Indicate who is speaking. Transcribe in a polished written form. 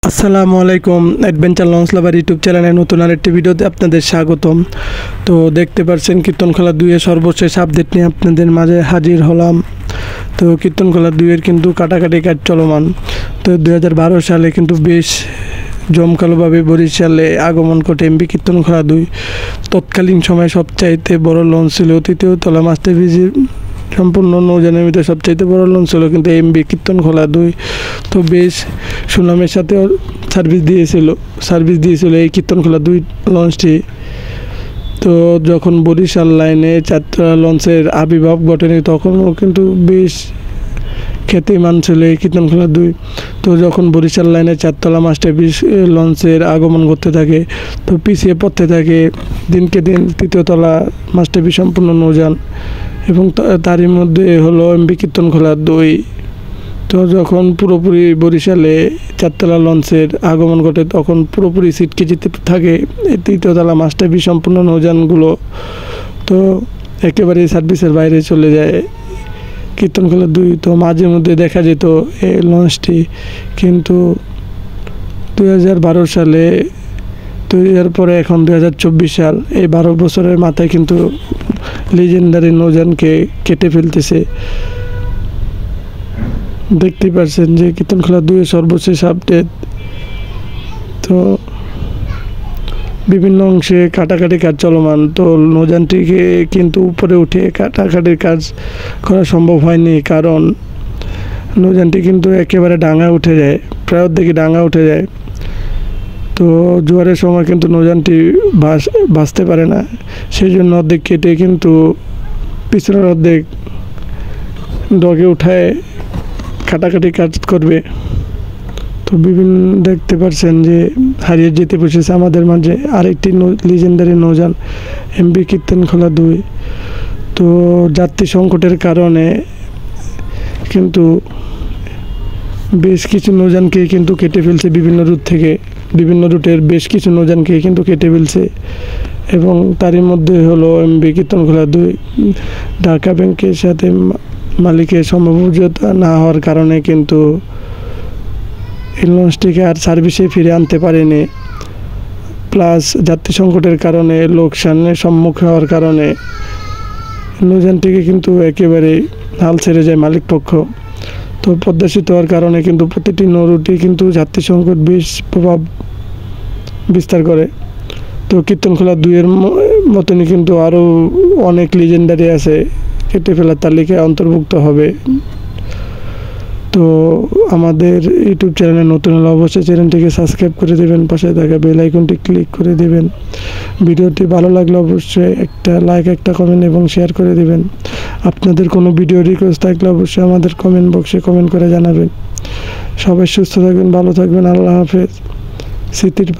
Speaker 1: আসসালামু আলাইকুম। Adventure launch লাভার YouTube চ্যানেলের নতুন আরেকটি ভিডিওতে আপনাদের স্বাগতম। তো দেখতে পাচ্ছেন কীর্তনখোলা 2-এর সর্বশেষ আপডেট নিয়ে আপনাদের মাঝে হাজির হলাম। তো কীর্তনখোলা 2-এর কিন্তু কাটাকাটি কাজ চলমান। তো 2012 সালে কিন্তু বেশ জমকালোভাবে বরিশালে আগমন ঘটে এমবি কীর্তনখোলা 2। তৎকালীন সময়ে সবচাইতে বড় লঞ্চ ছিল তৃতীয় তলা মাস্টার ব্রিজের সম্পূর্ণ নৌযানের ভিতরে সবচাইতে বড় লঞ্চ ছিল কিন্তু এমবি কীর্তনখোলা 2। তো বেশ সুনামের সাথে সার্ভিস দিয়েছিল এই কীর্তনখোলা 2 লঞ্চটি। তো যখন বরিশাল লাইনে চারতলা লঞ্চের আবির্ভাব ঘটেনি তখনও কিন্তু বেশ খ্যাতিমান ছিল এই কীর্তনখোলা 2। তো যখন বরিশাল লাইনে চারতলা মাস্টার ব্রিজ লঞ্চের আগমন করতে থাকে তো পিছিয়ে পড়তে থাকে দিনকে দিন তৃতীয় তলা মাস্টার ব্রিজ সম্পূর্ণ নৌযান, এবং তারই মধ্যে হলো এমবি কীর্তনখোলা 2। তো যখন পুরোপুরি বরিশালে চারতলা লঞ্চের আগমন ঘটে তখন পুরোপুরি ছিটকে যেতে থাকে এই তৃতীয়তলা মাস্টার ব্রিজ সম্পূর্ণ নৌযানগুলো। তো একেবারে সার্ভিসের বাইরে চলে যায় কীর্তনখোলা 2। তো মাঝে মধ্যে দেখা যেত এই লঞ্চটি, কিন্তু 2012 সালে তৈরি হওয়ার পরে এখন 2024 সাল, এই 12 বছরের মাথায় কিন্তু লিজেন্ডারি নৌযানকে কেটে ফেলতেছে। দেখতেই পাচ্ছেন যে কীর্তনখোলা 2-এর সর্বশেষ আপডেট। তো বিভিন্ন অংশে কাটাকাটি কাজ চলমান। তো নৌযানটিকে কিন্তু উপরে উঠে কাটাকাটির কাজ করা সম্ভব হয়নি, কারণ নৌযানটি কিন্তু একেবারে ডাঙা উঠে যায়, প্রায় অর্ধেকই ডাঙা উঠে যায়। তো জোয়ারের সময় কিন্তু নৌযানটি ভাসতে পারে না, সেই জন্য অর্ধেক কেটে কিন্তু পিছনের অর্ধেক ডগে উঠায় কাটাকাটি কাজ করবে। তো বিভিন্ন দেখতে পাচ্ছেন যে হারিয়ে যেতে বসেছে আমাদের মাঝে আরেকটি লিজেন্ডারি নৌযান এমবি কীর্তনখোলা 2। তো যাত্রী সংকটের কারণে কিন্তু বেশ কিছু নৌযানকে কিন্তু কেটে ফেলছে, বিভিন্ন রুটের বেশ কিছু নৌযানকে কিন্তু কেটে ফেলছে, এবং তারই মধ্যে হলো এমবি কীর্তনখোলা 2। ঢাকা ব্যাংকের সাথে মালিকের সমঝোতা না হওয়ার কারণে কিন্তু এই লঞ্চটিকে আর সার্ভিসে ফিরে আনতে পারেনি, প্লাস যাত্রী সংকটের কারণে লোকসানের সম্মুখীন হওয়ার কারণে নৌযানটিকে কিন্তু একেবারে হাল ছেড়ে যায় মালিক পক্ষ। তো পদ্মাসিত হওয়ার কারণে কিন্তু প্রতিটি নৌরুটে কিন্তু যাত্রী সংকট বেশ প্রভাব বিস্তার করে। তো কীর্তনখোলা 2-এর মতনই কিন্তু আরও অনেক লিজেন্ডারি আছে, কেটে ফেলার তালিকায় অন্তর্ভুক্ত হবে। তো আমাদের ইউটিউব চ্যানেলে নতুন হলে অবশ্যই চ্যানেলটিকে সাবস্ক্রাইব করে দেবেন, পাশে থাকা বেল আইকনটি ক্লিক করে দেবেন। ভিডিওটি ভালো লাগলে অবশ্যই একটা লাইক, একটা কমেন্ট এবং শেয়ার করে দেবেন। আপনাদের কোনো ভিডিও রিকোয়েস্ট থাকলে অবশ্যই আমাদের কমেন্ট বক্সে কমেন্ট করে জানাবেন। সবাই সুস্থ থাকবেন, ভালো থাকবেন। আল্লাহ হাফেজ। স্মৃতির